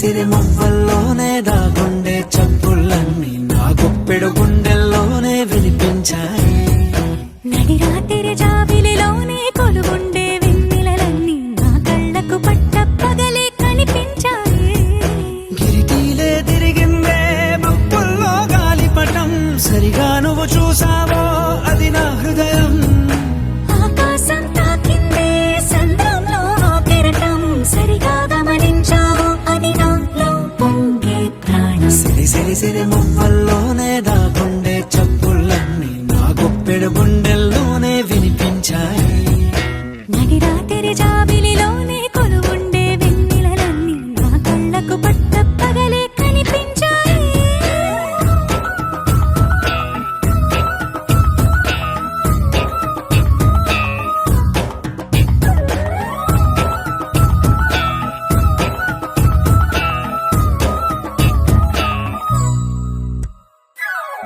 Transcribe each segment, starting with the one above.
సిరి మువ్వల్లోనే దాగుండే చప్పుళ్ళన్నీ నా గుప్పెడు గుండెల్లోనే వినిపించాయి. నడి రాత్రి జాబిలిలోనే కొలుగుండే వెన్నెలలన్నీ నా కళ్ళకు పట్టపగలే కనిపించాయి. గిరిటీలే తిరిగిందే మబ్బుల్లో గాలిపటం, సరిగా నువ్వు చూసావో అది నా హృదయం. ఆకాశం తాకిందే సంద్రంలో కెరటం, సరిగా గమనించావో అది నాలో పొంగే ప్రాణం. సిరి మువ్వల్లోనే దాగుండే చప్పుళ్ళన్నీ నా గుప్పెడు గుండెల్లోనే వినిపించాయి. నడి రాత్రి జాబిలిలోనే కొలువుండే వెన్నెలలన్నీ నా కళ్ళకు పట్టపగలే కనిపించాయి.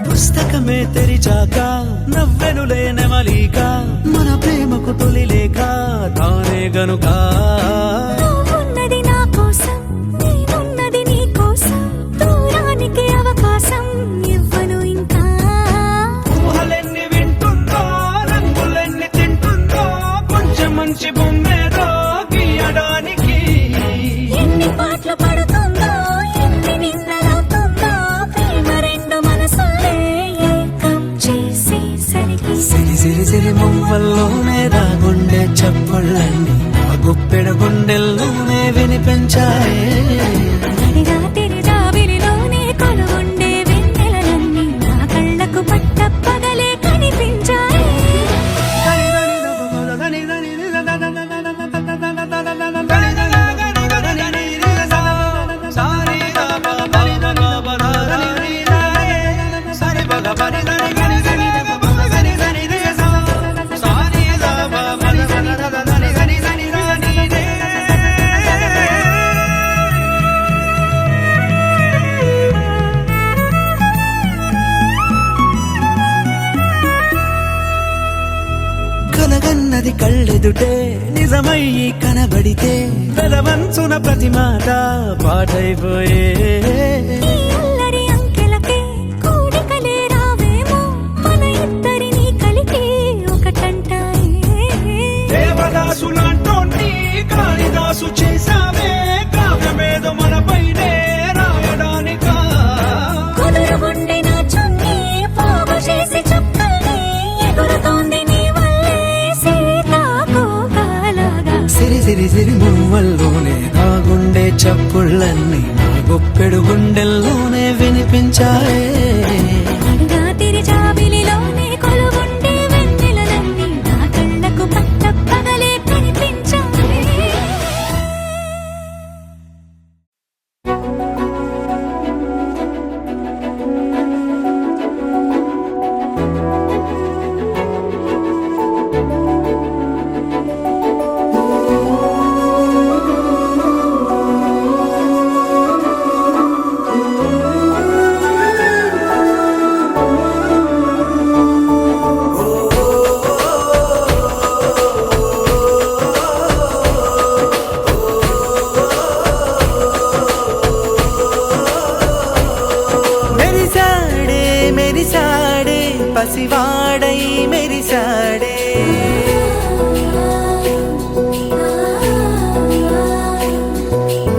పుస్తకమే తెరిచాక నవ్వెనులే నెమలిక, మన ప్రేమకు తొలి లేక తానే గనుక. నువ్వున్నది నా కోసం, నేనున్నది నీ కోసం, దూరానికి అవకాశం ఇవ్వను ఇంకా. ఊహలెన్ని వింటుందో, రంగులెన్ని తింటుందో, కొంచెం మంచి బొమ్మేదో గీయడానికి. ఎన్ని పాటలు పడుతుందో, ఎన్ని నిన్నలవుతుందో, ప్రేమ రెండు మనసులే ఏకం చేసేసరికి. సిరి మువ్వల్లోనే దాగుండే చప్పుళ్ళన్నీ నా గుప్పెడు గుండెల్లోనే వినిపించాయి. నడి రాత్రి జాబిలిలోనే కొలువుండే వెన్నెలలన్నీ నా కళ్ళకు పట్టపగలే కనిపించాయి. కలగన్నది కళ్ళెదుటే నిజమయ్యి కనబడితే, వెలవంచున ప్రతి మాట పాటైపోయే. ఈ అల్లరి అంకెలకే కూడికలే రావేమో, మన ఇద్దరిని కలిపి ఒకటంటాయే. దేవదాసులాంటోన్ని కాళిదాసు చేసావే, కావ్యమేదో మనపైనే రాయడానికా. కుదురుగుండె నా చున్నీ పోగు చేసి చుక్కల్ని ఎగురుతోంది నీ వల్లే సీతాకోకలాగా. సిరి మువ్వల్లోనే దాగుండే చప్పుళ్ళన్నీ నా గుప్పెడు గుండెల్లోనే వినిపించాయే. నడి రాత్రి జాబిలిలోనే కొలువుండే వెన్నెలలన్నీ నా కళ్ళకు పట్టపగలే కనిపించాయి. పసివాడై మెరిసాడే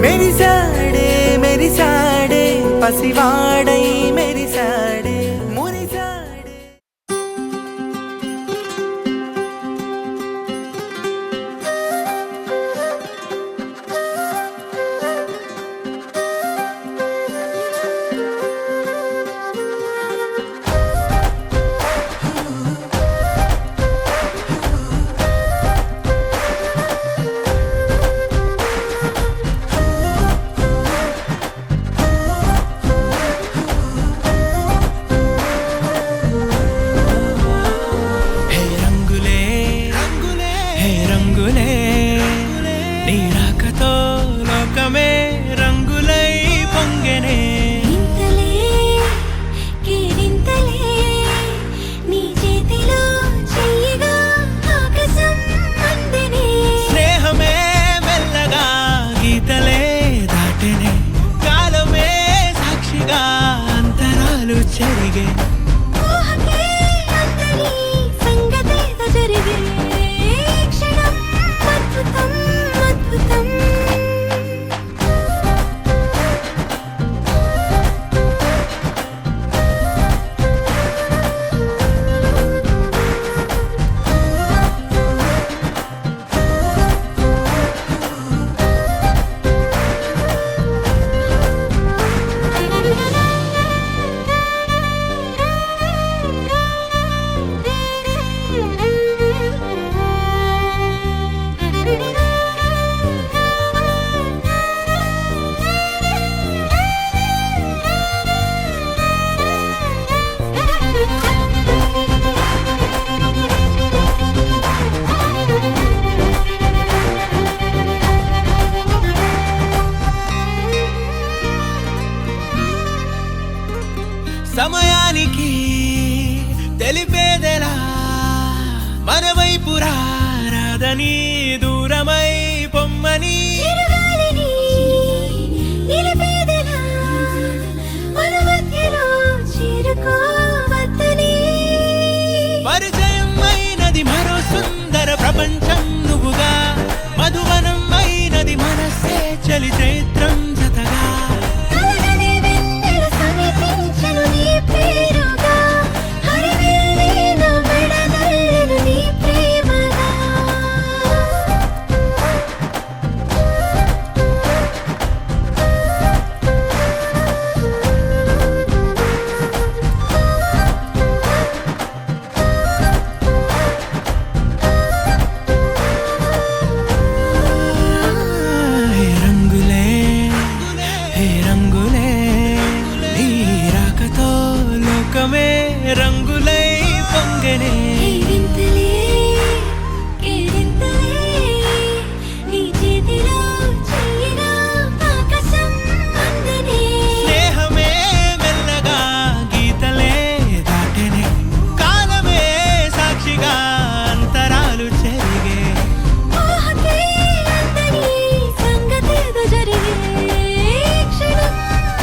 మెరిసాడే మెరిసాడే పసివాడై మెరిసాడే మురిసాడే నీ రాకతో లోకమే రంగులై పొంగెనే ఇంతలే కేరింతలే నీ చేతిలో చెయ్యగా ఆకాశం అందెనే స్నేహమే మెల్లగా గీతలే దాటెనే కాలమే సాక్షిగా అంతరాలు చెరిగే ఊహకే అందరి సంగతేదో జరిగే క్షణం అద్భుతం అద్భుతం సమయానికి తెలిపేదెలా మన వైపు రాదని దూరమై పొమ్మని చిరుగాలిని నిలిపేదెలా మన మధ్యలో చేరుకోవద్దని పరిచయం అయినది మరో సుందర ప్రపంచం నువ్వుగా మధువనం అయినది మనసే చలి చైత్రం జతగా కలగని వెన్నెల సమీపించెను నీ పేరుగా హరివెల్లి నా మెడదల్లెను నీ ప్రేమగా హే రంగులే హే రంగులే నీ రాకతో లోకమే రంగులై పొంగెనే కేరింతలే కేరింతలే నీ చేతిలో చెయ్యగా ఆకాశం అందెనే స్నేహమే మెల్లగా గీతలే దాటెనే కాలమే సాక్షిగా అంతరాలు చెరిగే ఊహకే అందరి సంగతేదో జరిగే క్షణం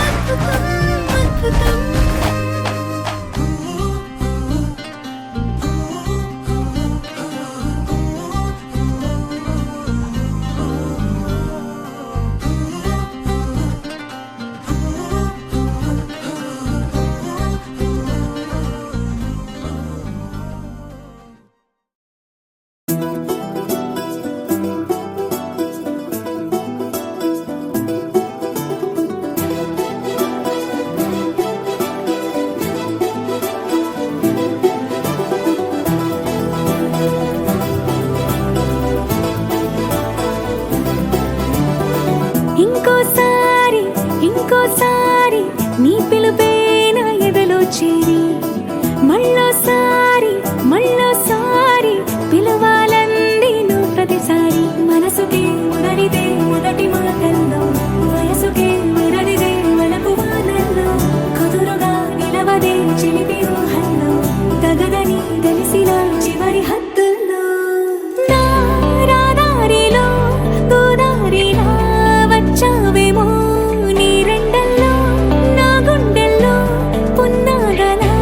అద్భుతం అద్భుతం ఇంకోసారి ఇంకోసారి నీ పిలుపే నా ఎదలో చేరి మళ్ళోసారి మళ్ళోసారి పిలవాలంది నువ్వు ప్రతిసారి మనసుకే ముదరిదే మొదటి మాటల్లో వయసుకే ముదరిదే వలపు వానల్లో కుదురుగా నిలవదే చిలిపి ఊహల్లో తగదని తెలిసిన చివరి హద్దుల్లో నా రాదారిలో గోదారిలా వచ్చావేమో నీ రెండల్లో నా గుండెల్లో పున్నాగలా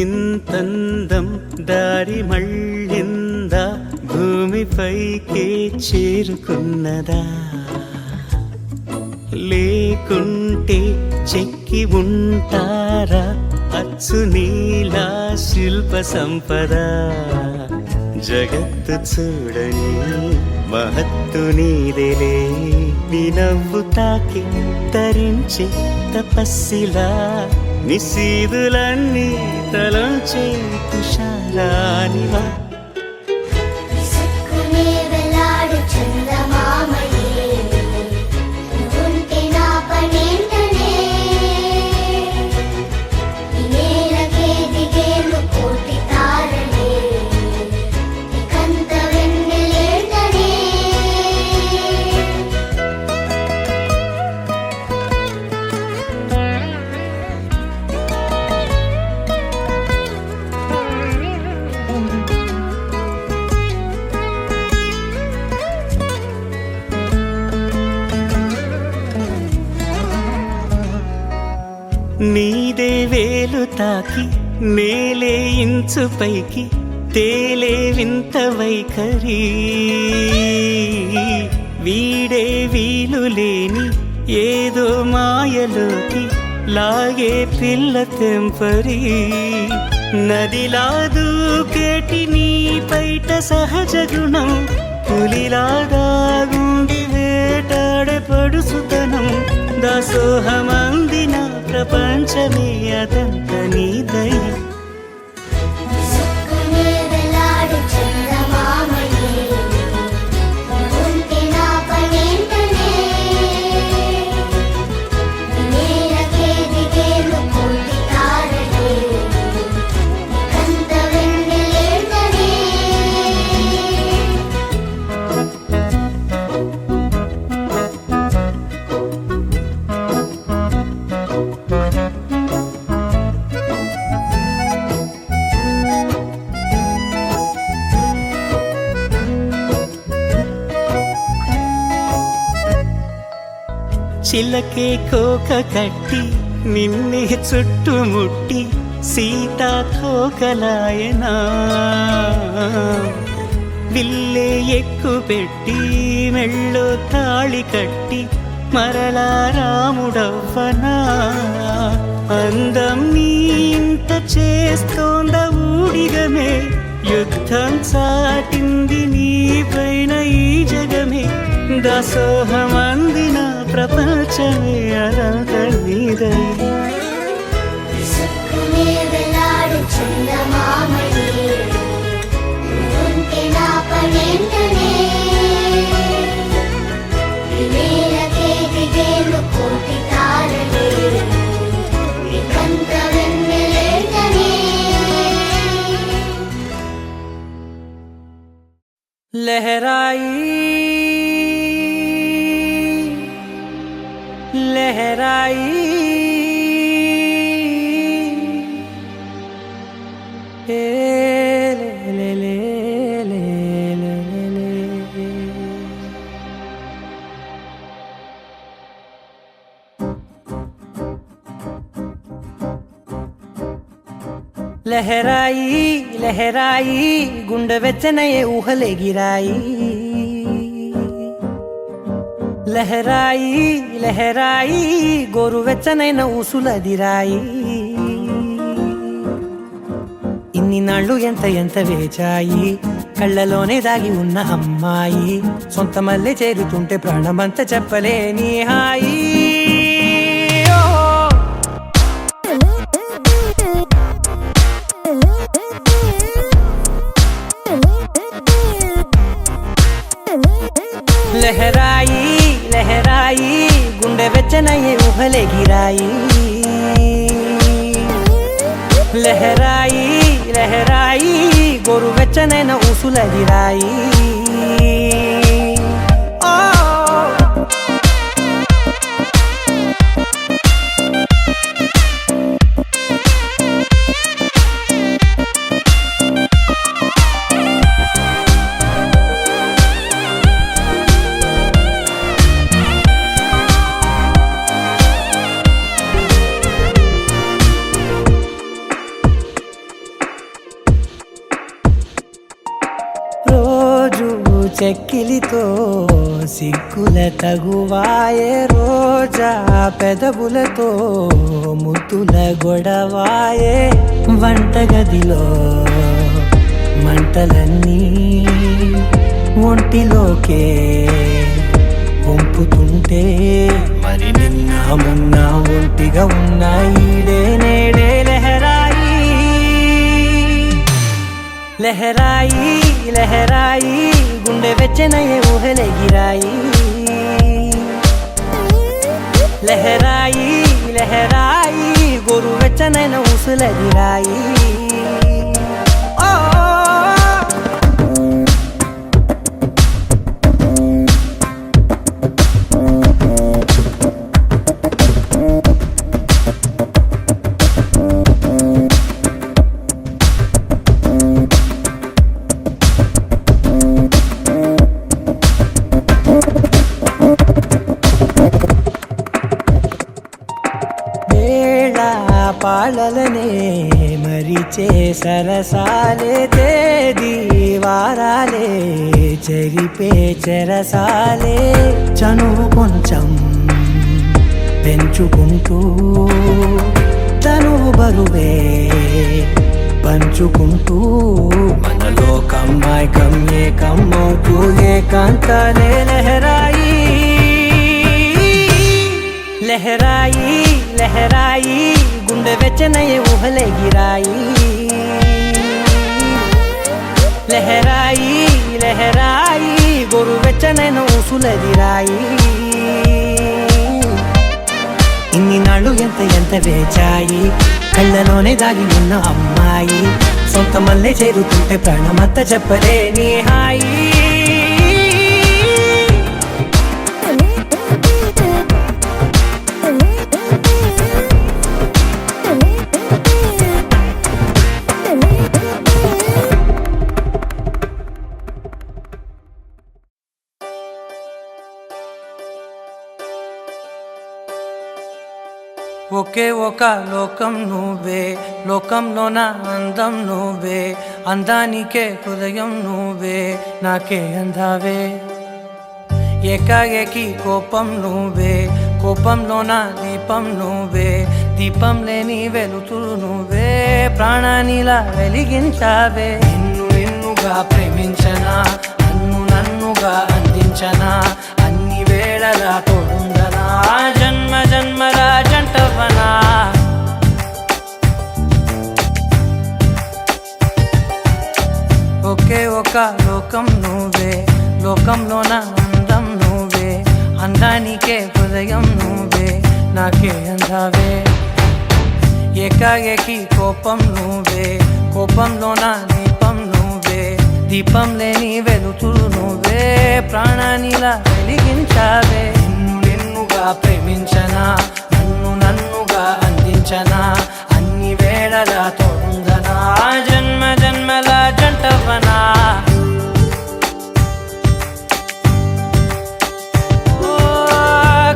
ఇంతందం దారి మళ్ళిందా భూమిపైకే చేరుకున్నదా లేకుంటే చెక్కి ఉంటారా అచ్చు నీలా శిల్ప సంపద జగత్తు చూడని మహత్తు నీదేలే నీ నవ్వు తాకి తరించే తపస్సిలా నిశీదులన్నీ తలంచే తుషారానివా నీదే వేలు తాకి నేలే ఇంచు పైకి తేలే వింత వైఖరి వీడే వీలు లేని ఏదో మాయలోకి లాగే పిల్ల తెంపరి నదిలా దూకేటి నీ పైట సహజ గుణం పులిలాగా గుండి వేటాడే పడుసుతనం దాసోహమందిన ప్రపంచమే అదంత నీ దయ చిలకే కోక కట్టి నిన్నే చుట్టుముట్టి సీతా కోకలాయనా విల్లే ఎక్కు పెట్టి మెళ్ళో తాళి కట్టి మరలా రాముడవ్వనా అందం నీ ఇంత చేస్తోంద ఊడిగమే యుద్ధం చాటింది నీ పైన ఈ జగమే దాసోహమందిన ప్రపంచమే అనంత నీదై लहराई लहराई ले ले ले ले ले ले लहराई लहराई गुंड వెచ్చనయే ఊహలే గిరాయి లహరాయి లహరాయి గోరు వెచ్చనైన ఊసులదిరాయి ఇన్ని నాళ్ళు ఎంత ఎంత వేచాయి కళ్ళలోనే దాగి ఉన్న అమ్మాయి సొంత మల్లె చేరుతుంటే ప్రాణమంత చెప్పలేని హాయి లహరాయి లహరాయి గుండె వెచ్చనయ్యే ఊహలే గిరాయి లహరాయి లహరాయి గోరు వెచ్చనైన ఊసులదిరాయి చెక్కిలితో సిగ్గుల తగువాయే రోజా పెదవులతో ముద్దుల గొడవాయే వంటగదిలో మంటలన్నీ ఒంటిలోకే వంపుతుంటే మరి నిన్న మొన్న ఒంటిగా ఉన్న ఈడే నేడే లహరాయి లహరాయి లహరాయి గుండె వెచ్చనయే ఊహలెగిరాయి లహరాయి లహరాయి గోరు వెచ్చనైన ఊసులెగిరాయి పాలలనే మరిచే సరసాలే తేదీ వారాలే చెరిపే చెరసాలే చనువు కొంచెం పెంచుకుంటూ తనువు బరువే పంచుకుంటూ మనలో కమ్మాయి కమ్మే కమ్మవుతూ ఏకాంతాలే లహరాయి లహరాయి లహరాయి గుండె వెచ్చనయే ఊహలెగిరాయి లహరాయి లహరాయి గోరు వెచ్చనైన ఊసులెగిరాయి ఇన్ని నాళ్ళు ఎంత వేచాయి కళ్ళలోనే దాగి ఉన్న అమ్మాయి సొంత మల్లె చేరుతుంటే ప్రాణమంతా చెప్పలేని హాయి ఒకే ఒక లోకం నువ్వే లోకంలో నా అందం నువ్వే అందానికే హృదయం నువ్వే నాకే అందావే ఏకాఏకి కోపం నువ్వే కోపంలో నా దీపం నువ్వే దీపం లేని వెలుతురు నువ్వే ప్రాణానిలా వెలిగించావే నిన్నుగా ప్రేమించనా నన్నుగా అందించనా అన్ని వేళలా తోడుందనా జన్మ జన్మల జంటవనా ఒకే ఒక లోకం నువ్వే లోకంలో నా అందం నువ్వే అందానికే హృదయం నువ్వే నాకే అందావే ఏకాఏకి కోపం నువ్వే కోపంలో నా దీపం నువ్వే దీపం లేని వెలుతురు నువ్వే ప్రాణానిలా వెలిగించావే నిన్నుగా ప్రేమించనా నన్నుగా అందించనా అన్ని వేళలా తోడుందనా జన్మ జన్మల జంటవనా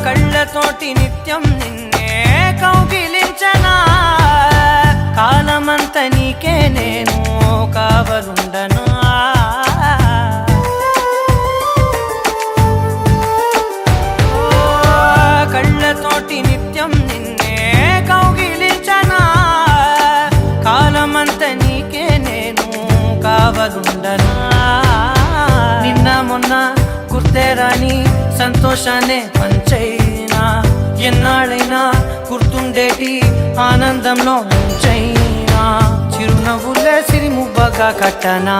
కళ్ళతోటి నిత్యం నిన్నే కౌగిలించనా కాలమంత నీకే నేను కావలుండనా కళ్ళతోటి నిత్యం నిన్నే కౌగిలించనా కాలమంత నీకే నేను కావలుండనా నిన్న మొన్న గుర్తేరాని సంతోషాన్ని పంచైనా ఎన్నాళ్ళైనా గుర్తుండేటి ఆనందంలో ముంచైనా చిరునవ్వులే సిరిముబ్బగా కట్టనా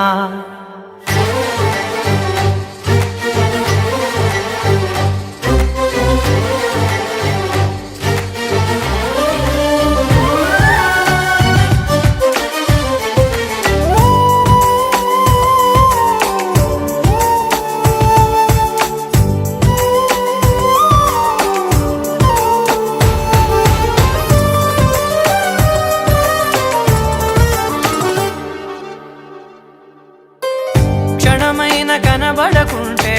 కనబడకుంటే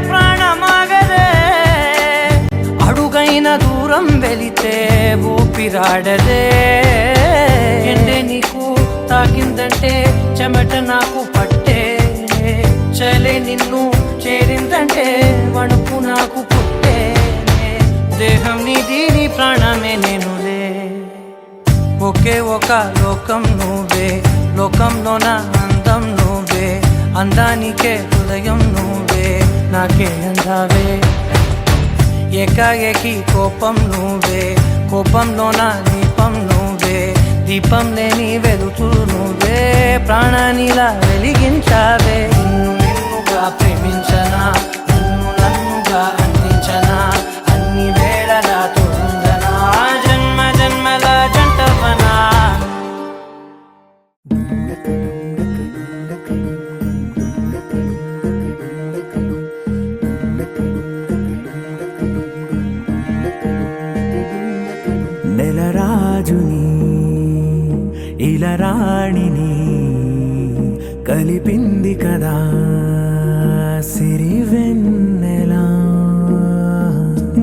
ప్రాణమాగదే అడుగైన దూరం వెళితే ఊపిరాడదే ఎండే నీకు తాకిందంటే చెమట నాకు పట్టే చలే నిన్ను నాకు పుట్టేనే దేహం నీది నీ ప్రాణమే నేనులే ఒకే ఒక లోకం నువ్వే లోకంలోన అందం నువ్వే అందానికే హృదయం నువ్వే నాకే అందావే ఏకాఏకి కోపం నువ్వే కోపంలోన దీపం నువ్వే దీపం లేని వెలుతూ నువ్వే ప్రాణానిలా వెలిగించావే నిన్నుగా ప్రేమించనా నన్ను నన్నుగా అందించనా అన్ని వేళలా తోడుందనా జన్మ జన్మల జంటవనా నెలరాజుని ఇలరాణిని కలిపింది కదా సిరివెన్నెలా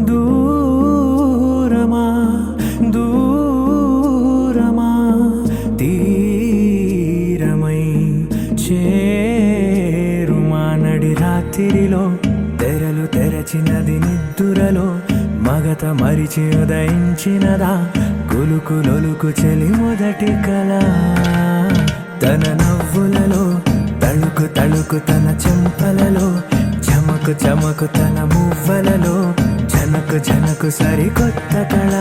దూరమా దూరమా తీరమై చేరుమా నడి రాత్రిలో తెరలు తెరచినది నిద్దురలో మగత మరిచి ఉదయించినదా కులుకులొలుకు చెలి మొదటి కళ తన నవ్వులలో తళుకు తళుకు తన చెంపలలో చమకు చమకు తన మువ్వలలో జనకు జనకు సరికొత్త కళ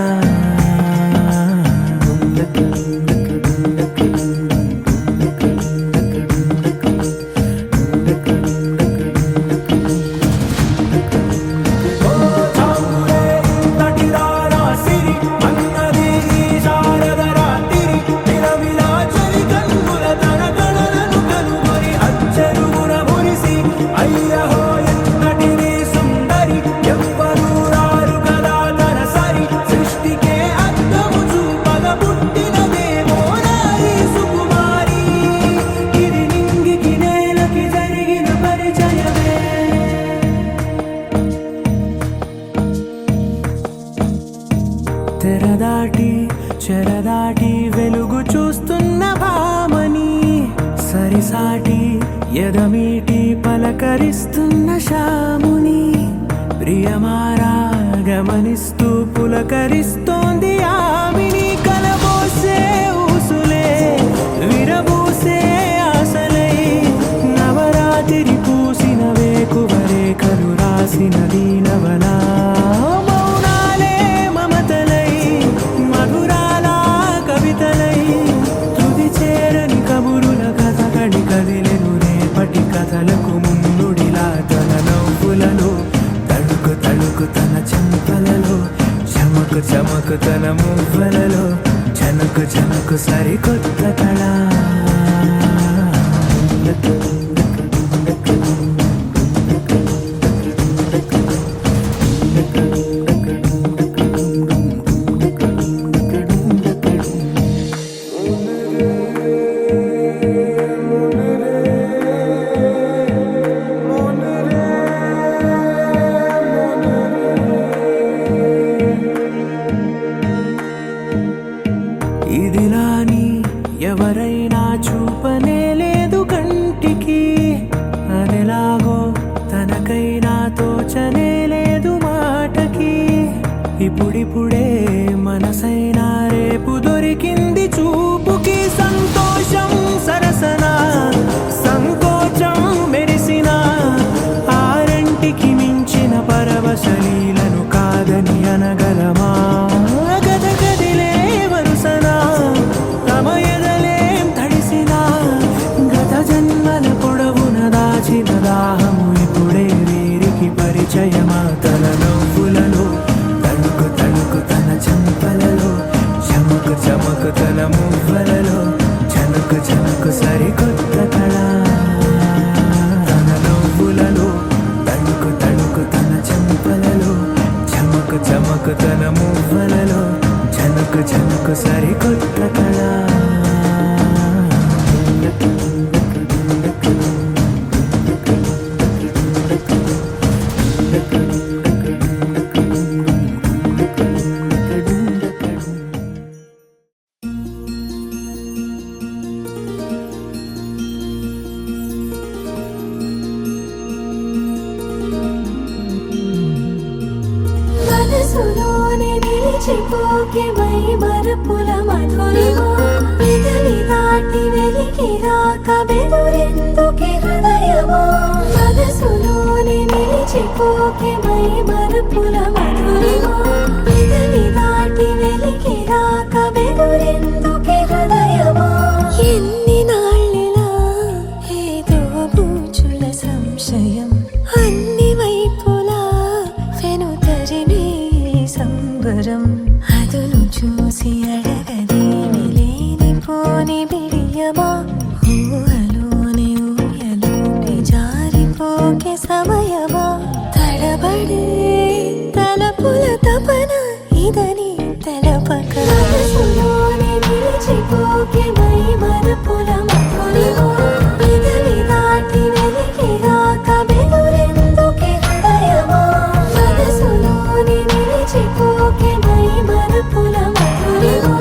తెరదాటి చెరదాటి వెలుగు చూస్తున్న భామని సరిసాటి ఎదమీటి పలకరిస్తున్న శాముని ప్రియమారా గమనిస్తూ పులకరిస్తోంది ఆవిని కలబోసే ఊసులే విరబూసే ఆశలై నవరాత్రి పూసిన వేకువరేఖలు రాసిన దీనవనా కథలకు ముందుడిలా తన నవ్వులలో తళుకు తళుకు తన చెంపలలో చమకు చమకు తన మువ్వలలో జనకు జనకు సరికొత్త కళ ఇదిలాని ఎవరు మరిచిపోకే మై మరపుల మధురిమా పెదవి దాటి వెలికి రాక బెదురెందుకే హృదయమా మనసులోనే నిలిచిపోకే మై మరపుల మధురిమా పెదవి దాటి వెలికి రాక బెదురెందుకే హృదయమా ఎన్ని నాళ్ళిలా ఏదో బూచుల సంశయం అన్ని వైపులా వెనుతరినే సంబరం అదును చూసి అడగదేమి లేనిపోని బిడియమా ఊహలోని ఊయలోకి జారిపోకే సమయమా తడబడే తలపుల తపన ఇదని తెలపక మనసులోనే నిలిచిపోకే మై మరపుల మధురిమా పెదవి దాటి వెలికి రాక బెదురెందుకే హృదయమా మనసులోనే నిలిచిపోకే మై మరపుల మధురిమా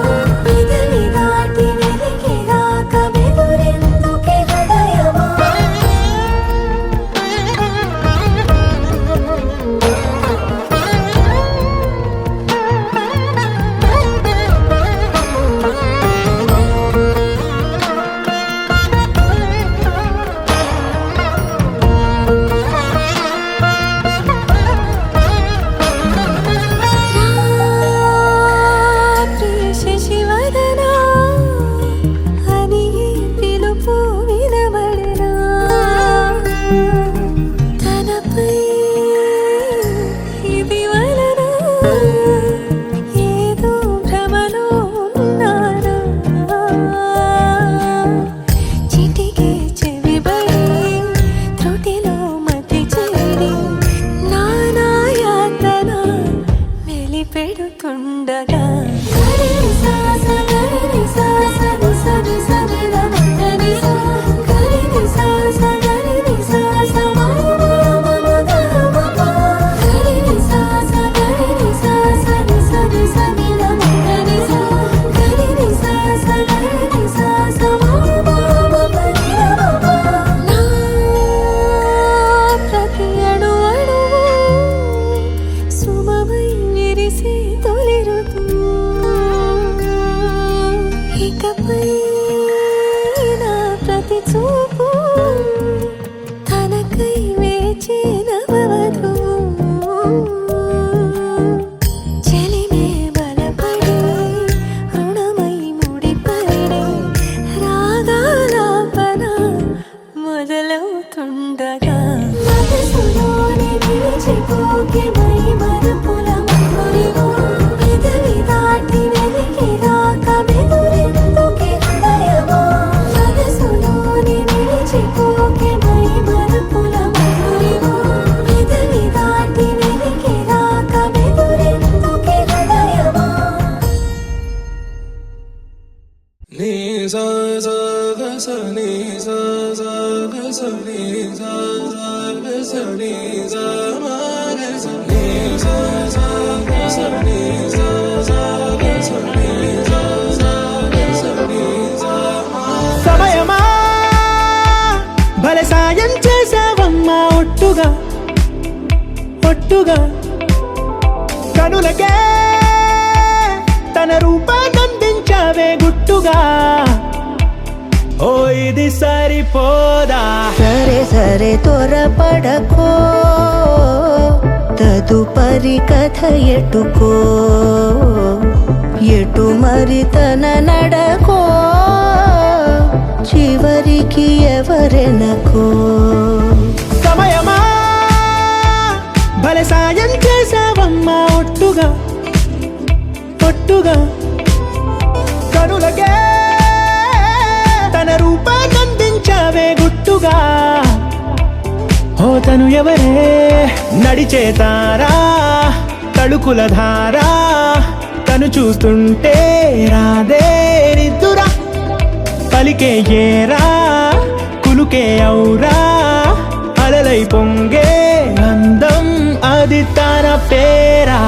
పెదవి దాటి వెలికి రాక బెదురెందుకే హృదయమా శశివదనా అని పిలుపు వినబడినా తనపై ఇది వలన ఏదో భ్రమలో ఉన్నానా చిటికే చెవిబడి త్రుటిలో మతి చెడి నానాయాతన వెలిపెడుతుండగా ప్రతి అణు అణువు సుమమై విరిసి తొలి ఋతువు ఇకపై నా ప్రతి చూపు తనకై వేచి నవవధువు చెలిమే బలపడి రుణమై ముడిపడి రాగాలాపన మొదలవుతుండగా మనసులోనే నిలిచిపోకే మై మరపుల మధురిమా పెదవి దాటి వెలికి రాక బెదురెందుకే హృదయమా మనసులోనే నిలిచిపోకే మై మరపుల మధురిమా పెదవి దాటి వెలికి రాక బెదురెందుకే హృదయమా నీ సా సా గ స నీ సా సా గ స నీ సా సా గ స నీ సా మా గ స నీ సా సా గ స నీ సా సా గ స నీ సా సా గ స నీ సా మా సమయమా భలే సాయం చేసావమ్మా ఒట్టుగా ఒట్టుగా కనులకే తన రూపాన్నందించావే గుట్టుగా ఓ ఇది సరిపోదా సరే సరే త్వరపడకో తదుపరి కథ ఎటుకో ఎటు మరి తన నడకో చివరికి ఎవరెనకో సమయమా భలే సాయం చేసావమ్మా ఒట్టుగా ఒట్టుగా కనులకే తన రూపాన్నందించావే గుట్టుగా ఓ తను ఎవరే నడిచే తారా తళుకుల ధారా తను చూస్తుంటే రాదే నిద్దురా పలికే ఏరా కులుకే ఔరా అలలై పొంగే అందం అది తన పేరా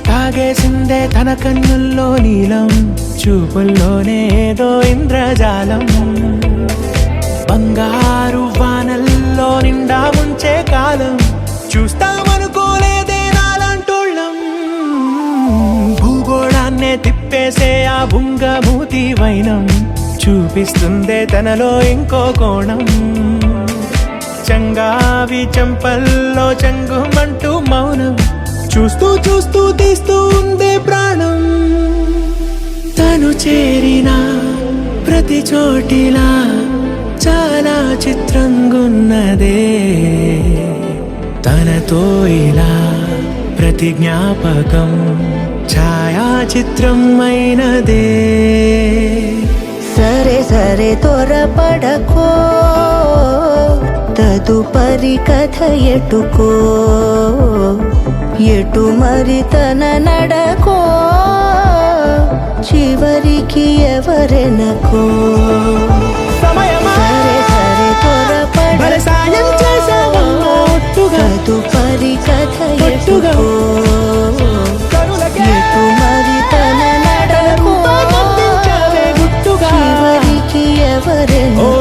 తాగేసిందే తన కన్నుల్లో నీలం, చూపుల్లోనే ఏదో ఇంద్రజాలం. బంగారు వానల్లో నిండా ఉంచే కాలం, చూస్తామనుకోలేదే నాలాంటోళ్ళం. భూగోళాన్నే తిప్పేసే ఆ బుంగమూతి వైనం, చూపిస్తుందే తనలో ఇంకో కోణం. చంగావి చంపల్లో చంగుమంటూ మౌనం, చూస్తూ చూస్తూ తీస్తూ ఉందే ప్రాణం. తను చేరిన ప్రతి చోటిలా చాలా చిత్రంగున్నదే, తనతో ఇలా ప్రతి జ్ఞాపకం ఛాయాచిత్రం అయినదే. సరే సరే త్వరపడకో, తదుపరి కథ ఎటుకో, ఎటు మరి తన నడకో, చివరికి ఎవరెనకో. సరే సరే త్వరపడకో, తదుపరి కథ ఎటుకో, ఎటు మరి తన నడకో, చివరికి ఎవరెనకో.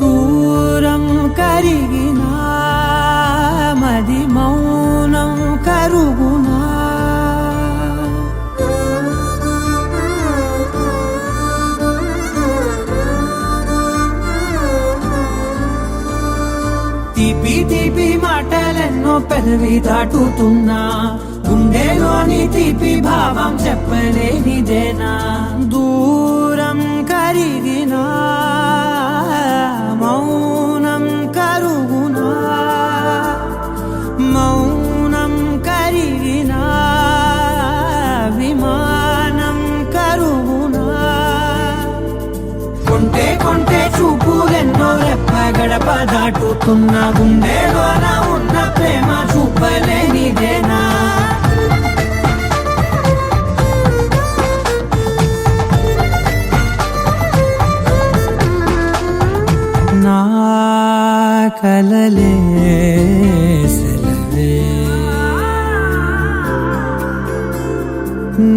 దూరం కరిగినా మది మౌనం కరుగునా, తీపి తీపి మాటలెన్నో పెదవి దాటుతున్నా, గుండెలోని తీపి భావం చెప్పలేనిదేనా. దూరం కరిగినా మౌనం కరుగునా, మౌనం కరిగినా విమానం కరుగునా. కొంటే కొంటే చూపులెన్నో రెప్ప గడప దాటుతున్న, గుండెలోన ఉన్న ప్రేమ చూపలేనిదేనా. నా కలలే సెలవే,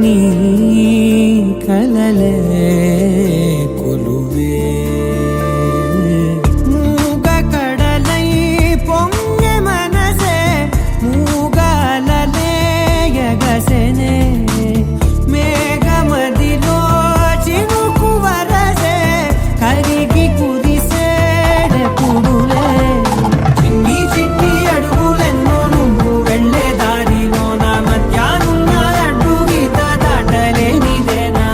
నీ కలలే కొలువే. మూగ కడలై పొంగె మనసే, మూగలలే ఎగసెనే. మేఘమదిలో చినుకు వరసే, కరిగి కురిసేడెప్పుడులే. చిన్ని చిన్ని అడుగులెన్నో నువ్వు వెళ్ళే దారిలో, నా మధ్యాహ్నం అడ్డు గీత దాటలేనిదేనా.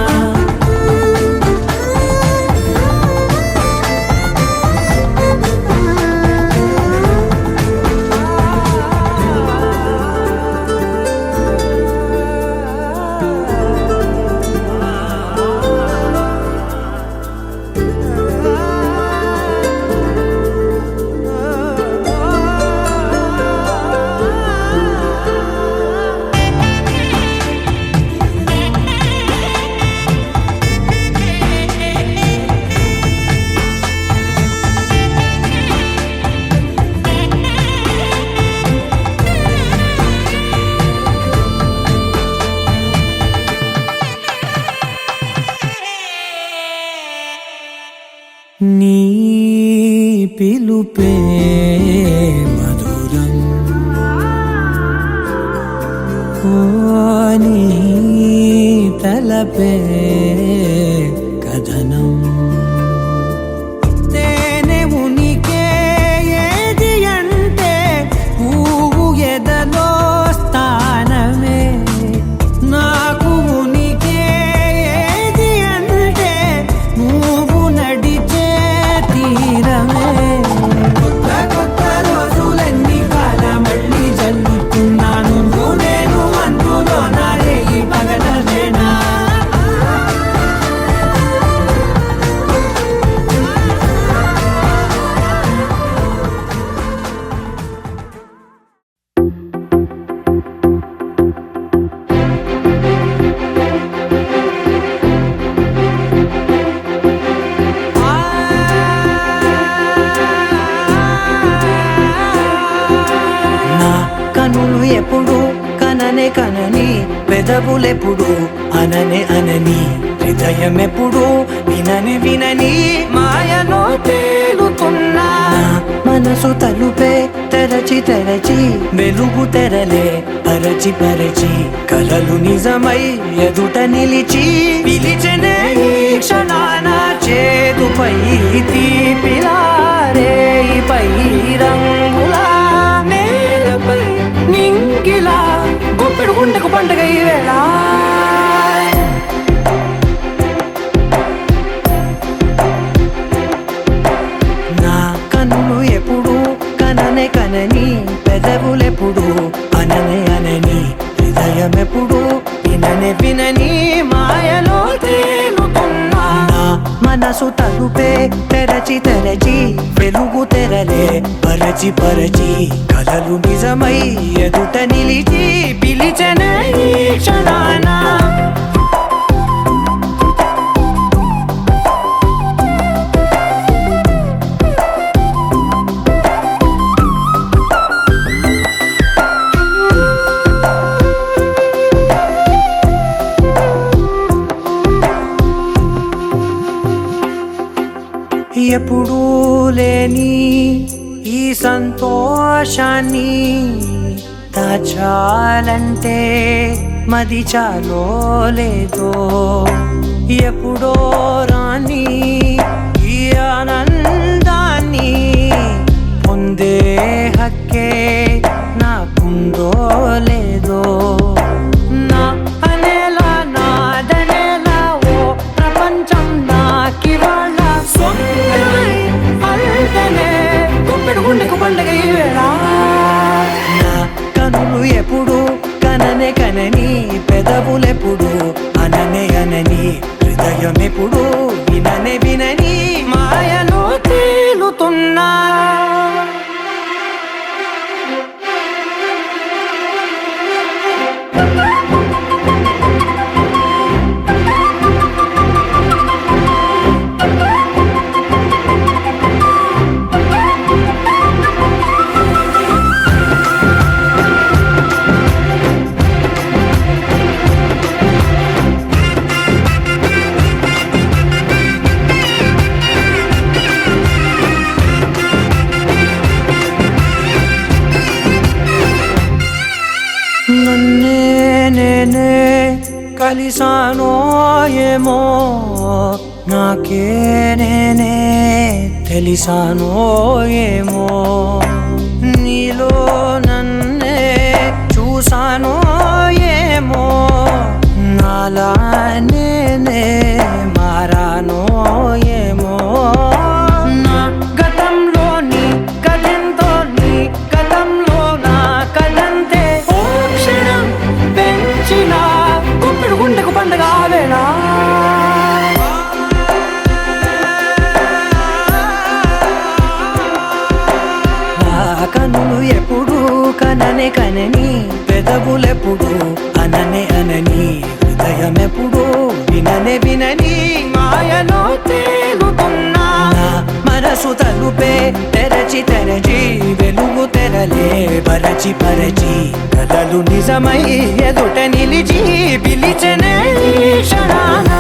నీ పిలుపే మధురం, ఓ నీ తలపే కథనం. తేనె ఉనికే ఏది అంటే, పువ్వు ఎదలో స్థానమే. నాకు ఉనికే ఏది అంటే, నువ్వు నడిచే పెదవులెప్పుడు అననే అనని హృదయం ఎప్పుడు వినని వినని మాయలో తేలుతున్నా మనసు తలుపే తెరచి తెరచి వెలుగు తెరలే పరచి పరచి కలలు నిజమై ఎదుట నిలిచి పిలిచెనే ఈ క్షణాన చేదుపై తీపిలారేపై రంగులా నేలపై నింగిలా గుప్పెడు గుండెకు పండుగ ఈ వేళ నా కన్నులు ఎప్పుడు కననే కనని పెదవులెప్పుడు అననే అనని హృదయం ఎప్పుడు విననే వినని మాయలో తేలుతున్నా నా మనసు తలుపే తెరచి తెరచి వెలుగు తెరలే పరచి పరచి కలలు నిజమై ఎదుట నిలిచి పిలిచెనే ఈ క్షణాన ఎప్పుడూ లేని ఈ సంతోషాన్ని దాచాలంటే మది చాలో లేదో ఎప్పుడో రాని ఈ ఆనందాన్ని పొందే హక్కే నాకుందో లేదో నా అనేలా నాదనేలా ఓ ప్రపంచం నాకివాళ సొంతమై అల్దనే గుప్పెడు గుండెకు పండుగ ఈ వేళ నా కనులు ఎప్పుడు కననే కనని పెదవులెప్పుడు అననే అనని హృదయం ఎప్పుడు విననే వినని మాయలో తేలుతున్నా నన్నే నేనే కలిసానో ఏమో నాకే నేనే తెలిసానో ఏమో నీలో నన్నే చూసానో ఏమో నాలా నేనే మారానో ఏమో నా గతంలోని గతంతో నీ గతంలో నా కదంతే ఓ క్షణం పెంచిన గుప్పెడు గుండెకు పండుగ వేళ కనులు ఎప్పుడు కననే కనని పెదవులెప్పుడు అననే అనని హృదయం ఎప్పుడు విననే వినని మాయలో తేలుతున్నా నా మనసు తలుపే తెరచి తెరచి వెలుగు తెరలే పరచి పరచి కలలు నిజమై ఎదుట నిలిచి పిలిచెనే ఈ క్షణాన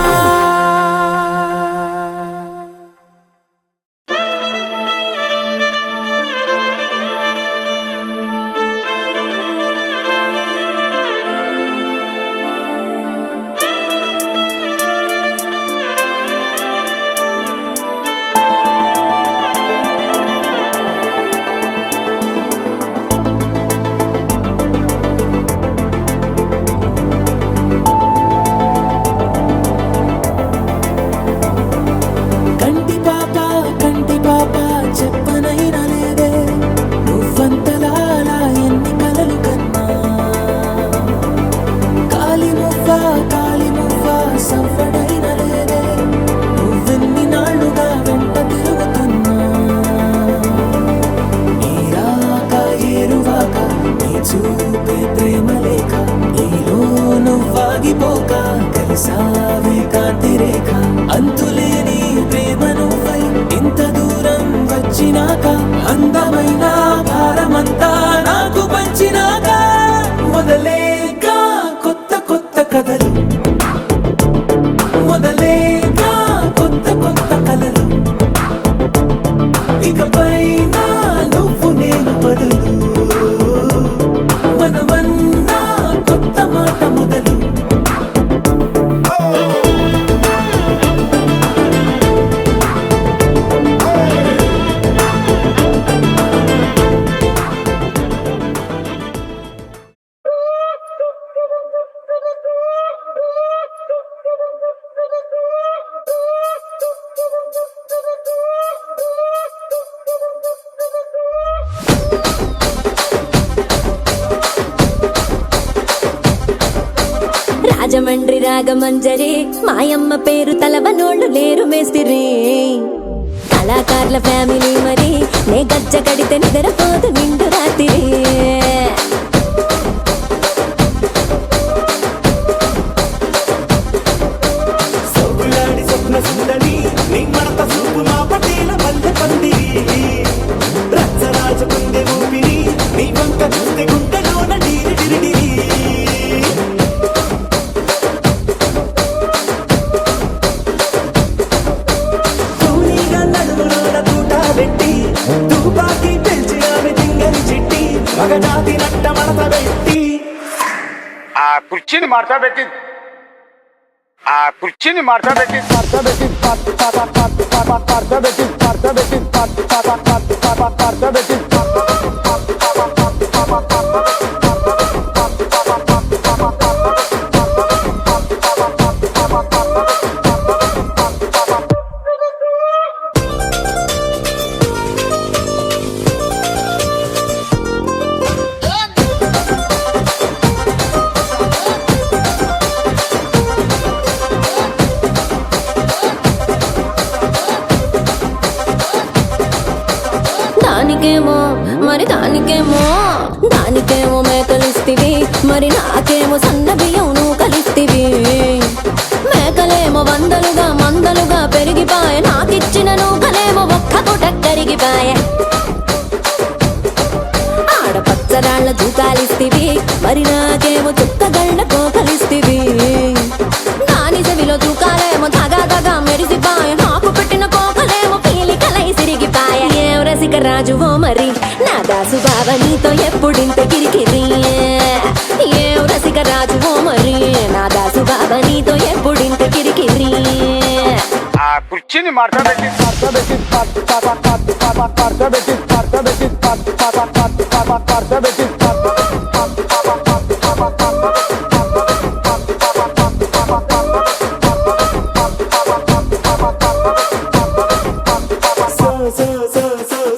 సావే కాంతి రేఖ అంతులేని ప్రేమ నువ్వై ఇంత దూరం వచ్చినాక అందమైన భారమంతా నాకు పంచినాక మొదలేక కొత్త కొత్త మొదలేక కొత్త కొత్త కలలు ఇకపైన నువ్వు నేను బదులు మనమన్నా కొత్త మాట మొదలు రాజమండ్రి రాగమంజరి మాయమ్మ పేరు తలవనోళ్ళు లేరు మేస్తిరి కళాకారుల ఫ్యామిలీ మరి నే గజ్జ కడితే నిద్రపోదు నిండు రాత్రి సొగులాడి స్వప్న సుందరి నీ మడత చూపు మా పటేల మల్లె పందిరి రచ్చరాజ కుందె ఊపిరి నీ వంక చూస్తే గుండెలోన డీరి డిరిడిరి కూలీగా నడుములోన తూట పెట్టి తుపాకి పెంచి ఆమె తింగరి చిట్టి మగజాతి నట్ట మడత పెట్టి ఆ కుర్చీని మార్చబెట్టి దానికేమో మరి దానికేమో మేకలిస్తివి మరి నాకేమో సన్న బియ్యం నువ్వు కలిస్తివి మేకలేమో వందలుగా మందలుగా పెరిగిపాయ నాకిచ్చిన నూకలేమో ఒక్క పూట కరిగిపాయ ఆడపచ్చరాళ్ళ దూకాలిస్తివి మరి నాకేమో చుక్కగళ్ళ కోకలిస్తివి దాని చెవిలో దూకాలేమో తగా మెరిసిపాయ నాకు పెట్టిన కోకలేమో పీలికలై సిరిగిపాయ ఏం రసిక రాజువో మరి నా దాసు బావ నీతో ఎప్పుడింత కిరికిరి ఏం రసిక రాజువో మరి నా దాసు బావ నీతో ఎప్పుడింత కిరికిరి ఆ కుర్చీని మార్చబెట్టి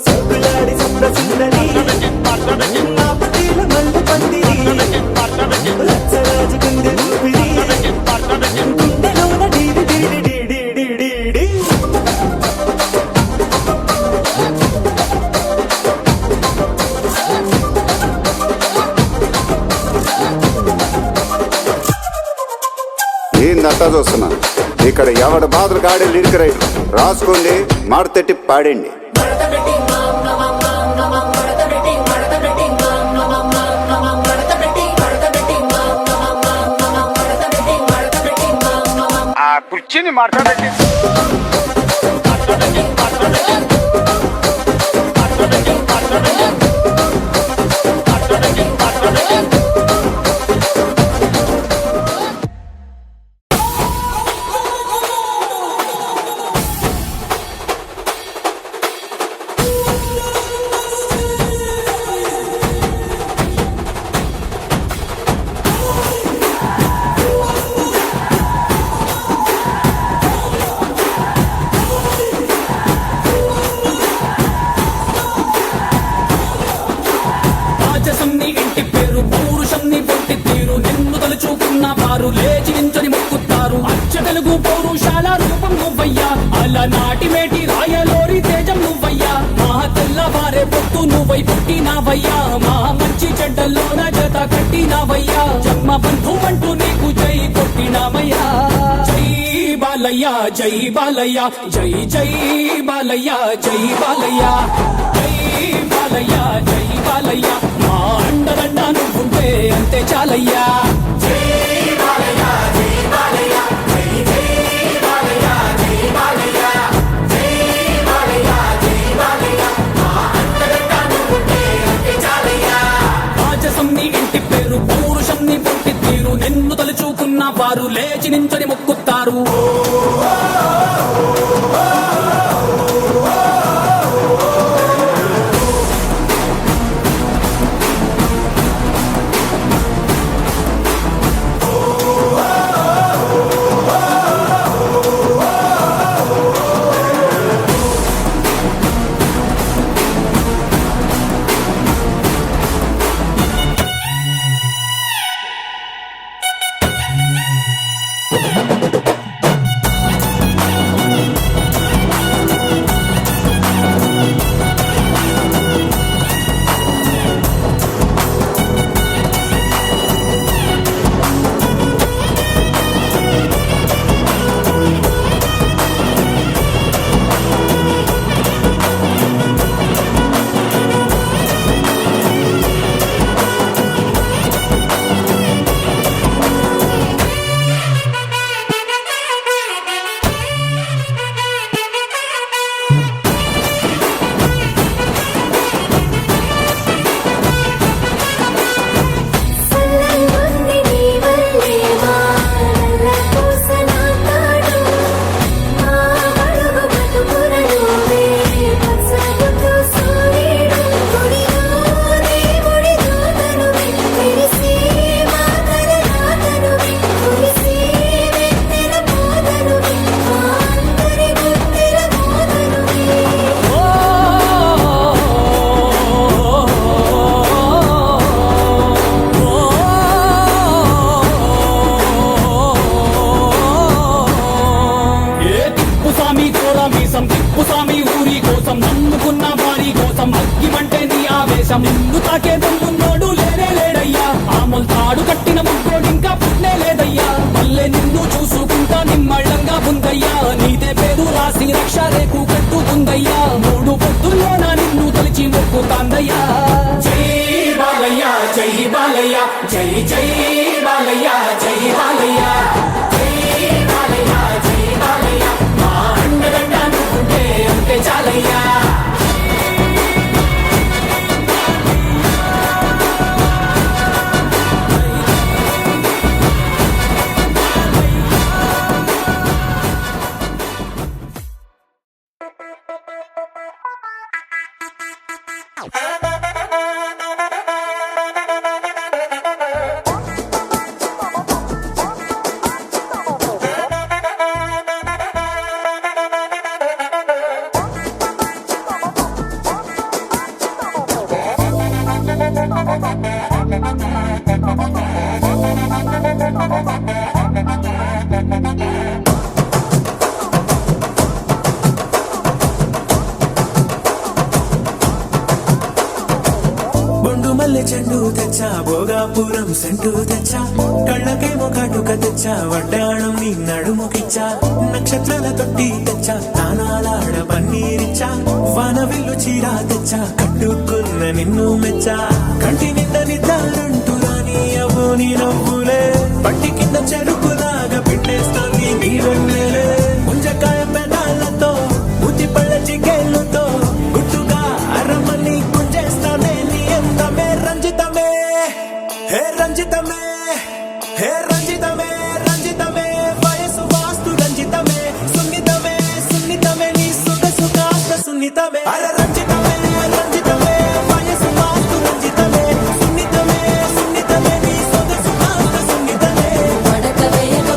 సొగులాడి స్వప్న సుందరి నా పటేల మల్లె పందిరి రచ్చరాజ కుందె ఊపిరి గుండెలోన డీడి డీడి డీడి డీడి డీ ఏందంతా చూస్తున్నా ఇక్కడ ఎవడ బాధలు గాడే లిరిక్ రైటర్ రాసుకోండి మాడతెట్టి పాడండి ఆ కుర్చీని మార్చబెట్టి నాటి మేటి రాయలోరి తేజం నువ్వయ్యా మా తెల్లవారే పొత్తు నువ్వై పుట్టినావయ్యా మా మంచి చెడ్డల్లోన జత కట్టినావయ్యా జన్మ బంధువంటూ నీకు జై కొట్టినామయ్యా జై బాలయ్య జై బాలయ్య జై జై బాలయ్య జై బాలయ్య జై బాలయ్య జై బాలయ్య మా అండదండ నువ్వుంటే అంతే చాలయ్యా జై బాలయ్య జై బాలయ్య జై జై వచ్చి నించొని మొక్కుతారు. నిన్ను తాకే దమ్మున్నోడు లేనే లేడయ్యా. ఆమల్ తాడు కట్టిన ముగ్గోడు ఇంకా పుట్నే లేదయ్యా. మళ్ళీ నిన్ను చూసుకుంటా నిమ్మళ్ళంగా ఉందయ్యా. నీదే పేరు రాసి రక్ష రేకు కట్టుకుందయ్యా. మూడు పొద్దుల్లోన నిన్ను తలిచి మొక్కుతాందయ్యా. జై బాలయ్య జై బాలయ్య జై జై బాలయ్య జై బాలయ్య జై బాలయ్య జై బాలయ్య మా అండదండ నువ్వుంటే అంతే చాలయ్యా. చెండు తెచ్చా భోగాపురం సెంటు తెచ్చా కళ్ళకేమో కాటుక తెచ్చా వడ్డాణం నీ నడుముకిచ్చా నక్షత్రాల తొట్టి తెచ్చా తానాలాడ పన్నీరిచ్చా వానవిల్లు చీరా తెచ్చా కట్టుకున్న నిన్ను మెచ్చా కంటి నిండా నిద్దారంటూ రాని అవ్వు నీ నవ్వులే పట్టి కింద చెరుకులాగా పిండేస్తాంది నీ వెన్నెలే ముంజకాయ పెదాలతో బుద్ధి పళ్ళ చికేళ్ళతో గుట్టుగా అరమని గుంజేస్తానే నీ అందమే రంజితమే హే రంజితమే హే రంజితమే రంజితమే వయసు వాస్తు రంజితమే సున్నితమే సున్నితమే నీ సొగసు కాస్త సున్నితమే అర రంజితమే రంజితమే వయసు వాస్తు రంజితమే సున్నితమే సున్నితమే నీ సొగసు కాస్త సున్నితమే పడక వేయక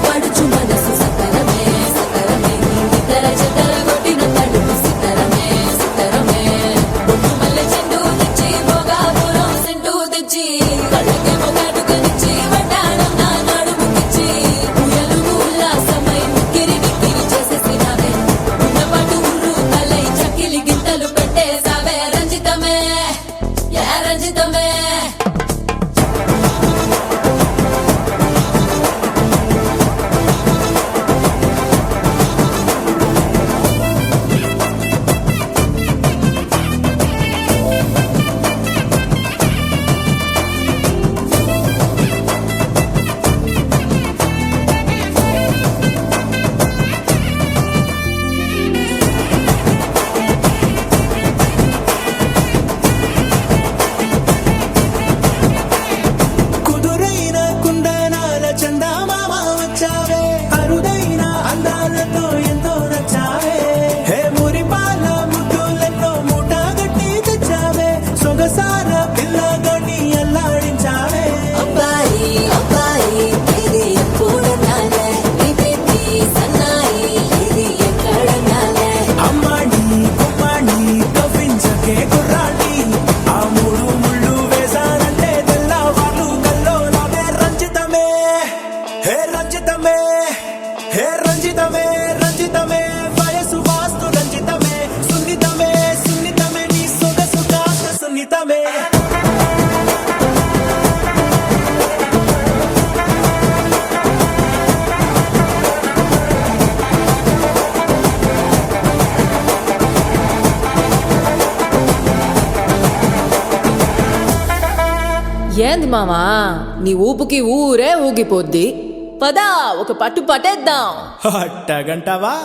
ఏంది మామా నీ ఊపుకి ఊరే ఊగిపోద్ది పదా ఒక పట్టు పట్టేద్దాం అట్టగంటావా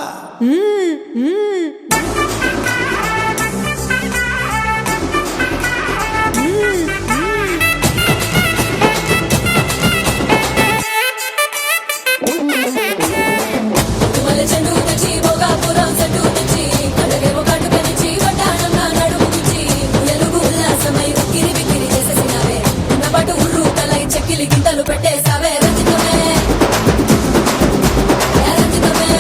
గింతలు పెట్టేసావే రంజితమే రంజితమే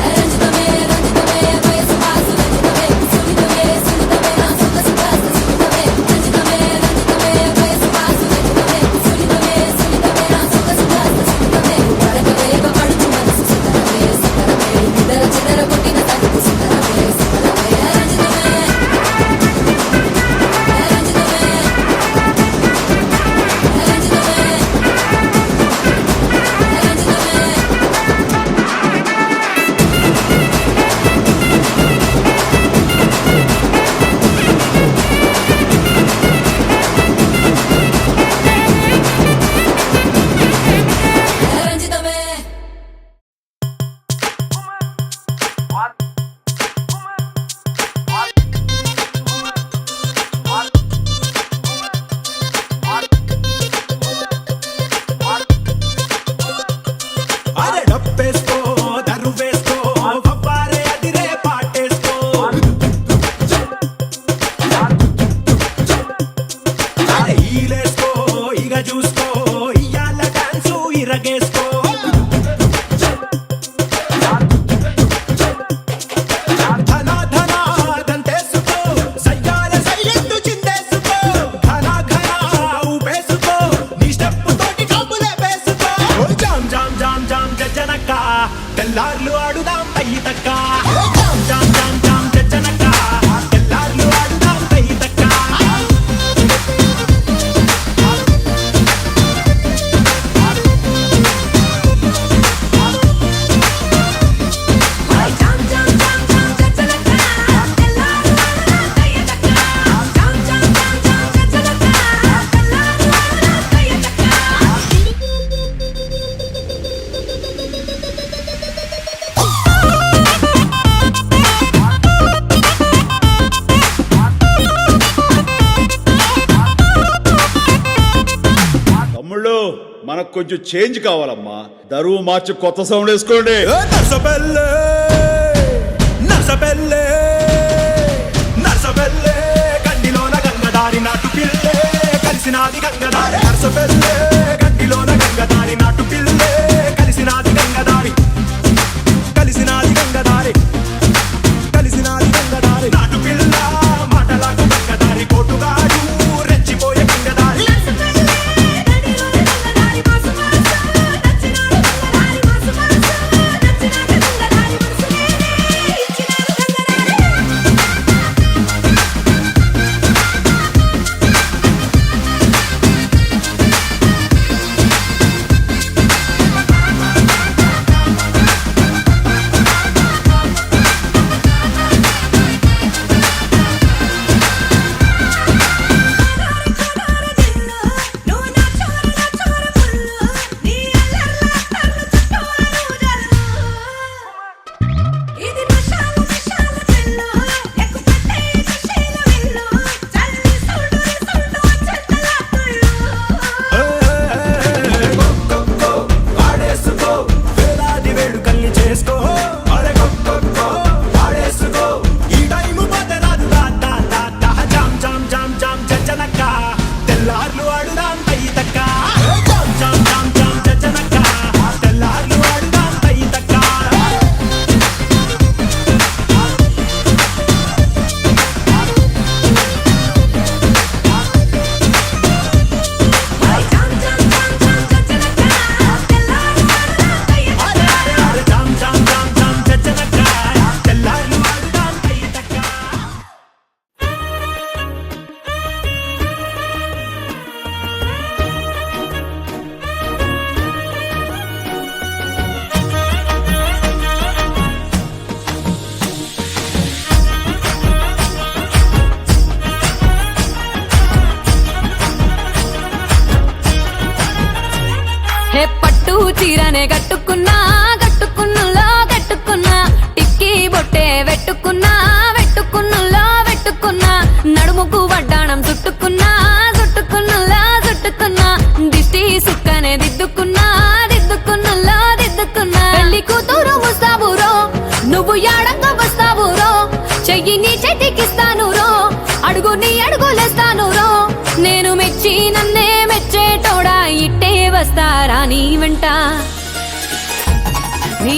రంజితమే రంజితమే వయసు వాసు రంజితమే సునితమే సునితమే నా సుఖ సుఖాస్త సునితమే రంజితమే రంజితమే వయసు వాసు రంజితమే సునితమే సునితమే నా సుఖ సుఖాస్త సునితమే పడకవేగ పడుచు మనసు సుతరమే సుతరమే ఇద్దర చిదర కొట్టిన తలుపు సుతరమే సుతరమే రంజితమే అరే డప్పేసుకో దరు వేసుకో వవ్వారే అదిరే పాటేసుకో అరే ఈలేసుకో ఇగ చూసుకో ఇయ్యాల డాన్సు ఇరగేసుకో ధనా ధనా దంతేసుకో సయ్యాల సయ్యత్తు చిందేసుకో ఘనా ఘనా ఊపేసుకో నీ స్టెప్ తోటి కబులే వేసుకో జామ్ జామ్ జామ్ జామ్ జనక తెల్లార్లు ఆడుదాం పయ్యి తక్క జామ్ జామ్ జామ్ జామ్ జనక తెల్లార్లు ఆడుదాం పయ్యి తక్క తమ్ముళ్ళు మనకు కొంచెం చేంజ్ కావాలమ్మా దరువు మార్చి కొత్త సౌండ్ వేసుకోండి నర్సబెల్లే నర్సబెల్లే నర్సబెల్లే గండిలోన గంగదారి నాటు పిల్లే కలిసినాది గంగదారి నర్సబెల్లే గండిలోన గంగదారి నాటు పిల్లే కలిసినాది గంగదారి కలిసినాది గంగదారి కలిసినాది గంగదారి నాటు పిల్ల మాటలాకు గంగదారి కోటుగాడు రెచ్చిపోయే గంగదారి రాని వెంట నీ